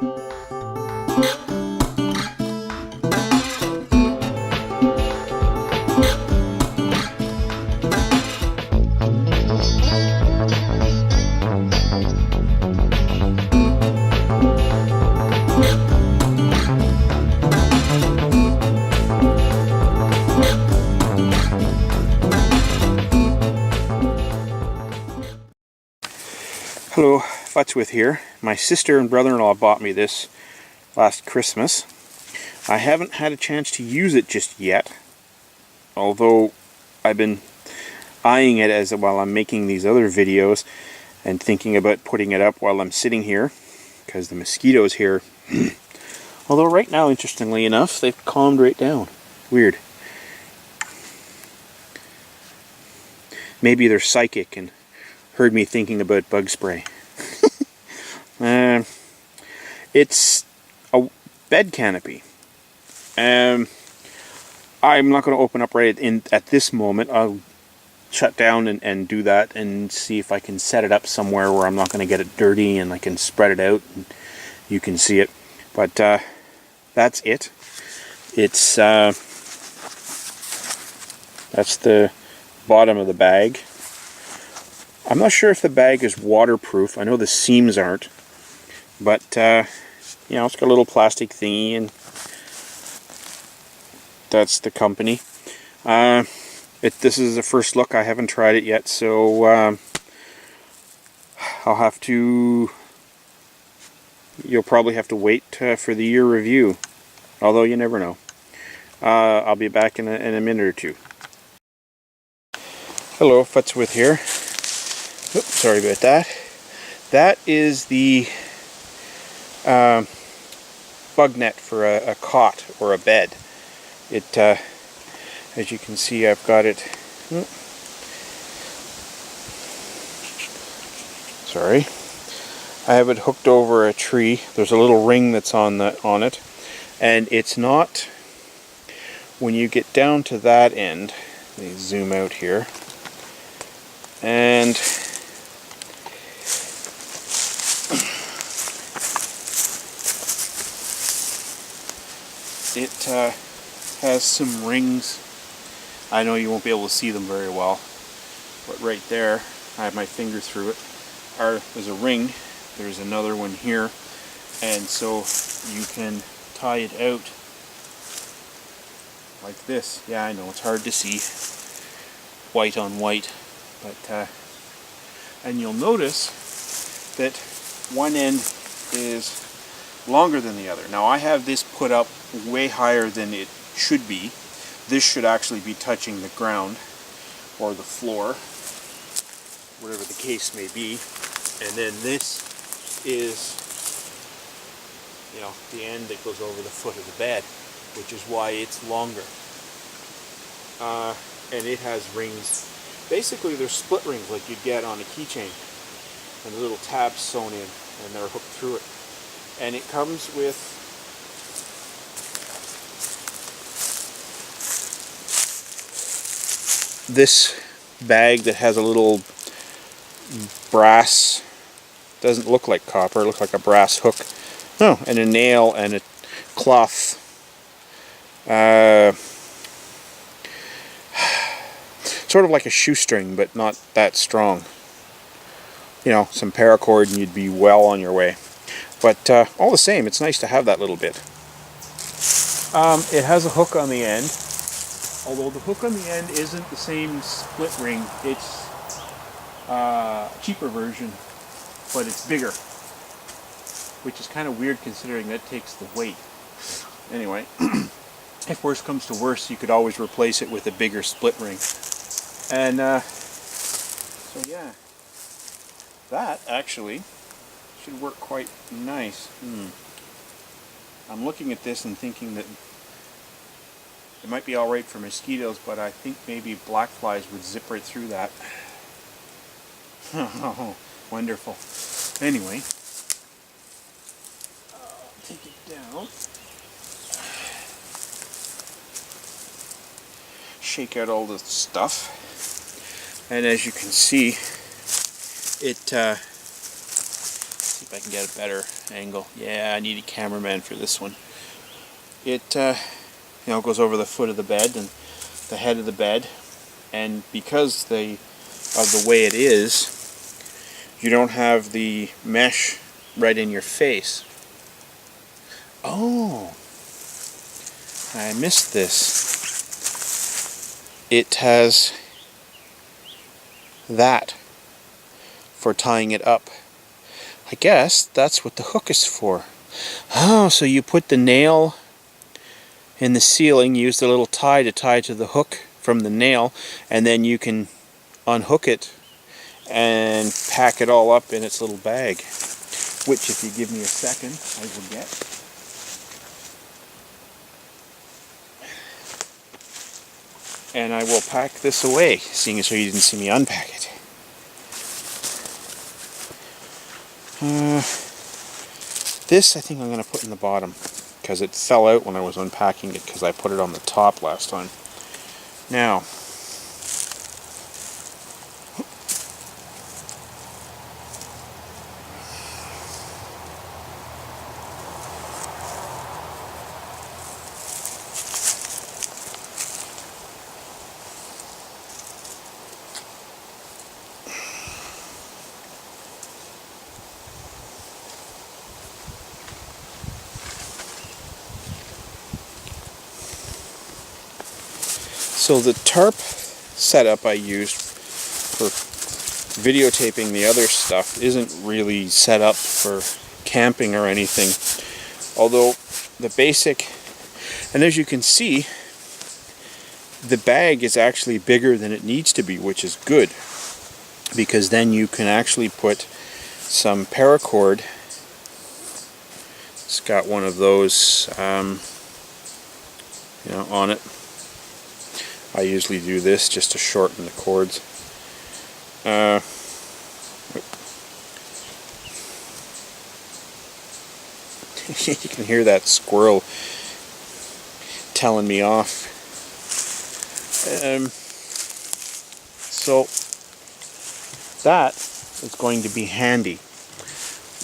Hello, Futswith here. My sister and brother-in-law bought me this last Christmas. I haven't had a chance to use it just yet, although I've been eyeing it as while I'm making these other videos and thinking about putting it up while I'm sitting here, because the mosquitoes here, although right now, interestingly enough, they've calmed right down. Weird. Maybe they're psychic and heard me thinking about bug spray. It's a bed canopy. I'm not going to open up right at this moment. I'll shut down and do that and see if I can set it up somewhere where I'm not going to get it dirty and I can spread it out and you can see it. But that's it. It's that's the bottom of the bag. I'm not sure if the bag is waterproof. I know the seams aren't, but you know, it's got a little plastic thingy, and that's the company. This is the first look. I haven't tried it yet, so I'll have to. You'll probably have to wait for the year review, although you never know. I'll be back in a minute or two. Hello, Futswith here. Oops, sorry about that. That is the bug net for a cot or a bed. It, as you can see, I've got it. Sorry, I have it hooked over a tree. There's a little ring that's on it, and it's not. When you get down to that end, let me zoom out here, and it has some rings. I know you won't be able to see them very well, but right there, I have my finger through it. There's a ring. There's another one here, and so you can tie it out like this. Yeah, I know it's hard to see white on white, but and you'll notice that one end is longer than the other. Now I have this put up way higher than it should be. This should actually be touching the ground or the floor, whatever the case may be. And then this is, you know, the end that goes over the foot of the bed, which is why it's longer. And it has rings. Basically, they're split rings like you'd get on a keychain, and the little tabs sewn in, and they're hooked through it. And it comes with this bag that has a little brass, doesn't look like copper, it looks like a brass hook. Oh, and a nail and a cloth. Sort of like a shoestring, but not that strong. You know, some paracord and you'd be well on your way. But all the same, it's nice to have that little bit. It has a hook on the end, although the hook on the end isn't the same split ring. It's a cheaper version, but it's bigger, which is kind of weird considering that takes the weight. Anyway, if worse comes to worse, you could always replace it with a bigger split ring. And so yeah, that actually should work quite nice. I'm looking at this and thinking that it might be alright for mosquitoes, but I think maybe black flies would zip right through that. Oh, wonderful. Anyway, I'll take it down. Shake out all the stuff. And as you can see, it, you if I can get a better angle. Yeah, I need a cameraman for this one. It goes over the foot of the bed and the head of the bed, and because of the way it is, you don't have the mesh right in your face. Oh, I missed this. It has that for tying it up. I guess that's what the hook is for. Oh, so you put the nail in the ceiling, use the little tie to tie to the hook from the nail, and then you can unhook it and pack it all up in its little bag, which, if you give me a second, I will get. And I will pack this away, seeing as how you didn't see me unpack it. This I think I'm going to put in the bottom, because it fell out when I was unpacking it, because I put it on the top last time. Now, so the tarp setup I used for videotaping the other stuff isn't really set up for camping or anything. Although the basic, and as you can see, the bag is actually bigger than it needs to be, which is good, because then you can actually put some paracord. It's got one of those on it. I usually do this just to shorten the cords. You can hear that squirrel telling me off. So that is going to be handy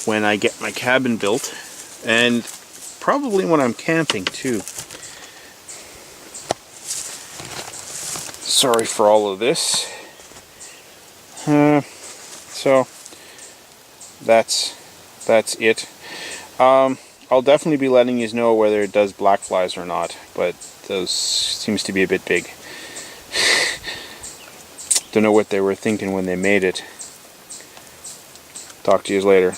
when I get my cabin built, and probably when I'm camping too. Sorry for all of this. So that's it. I'll definitely be letting you know whether it does black flies or not, but those seems to be a bit big. Don't know what they were thinking when they made it. Talk to you later.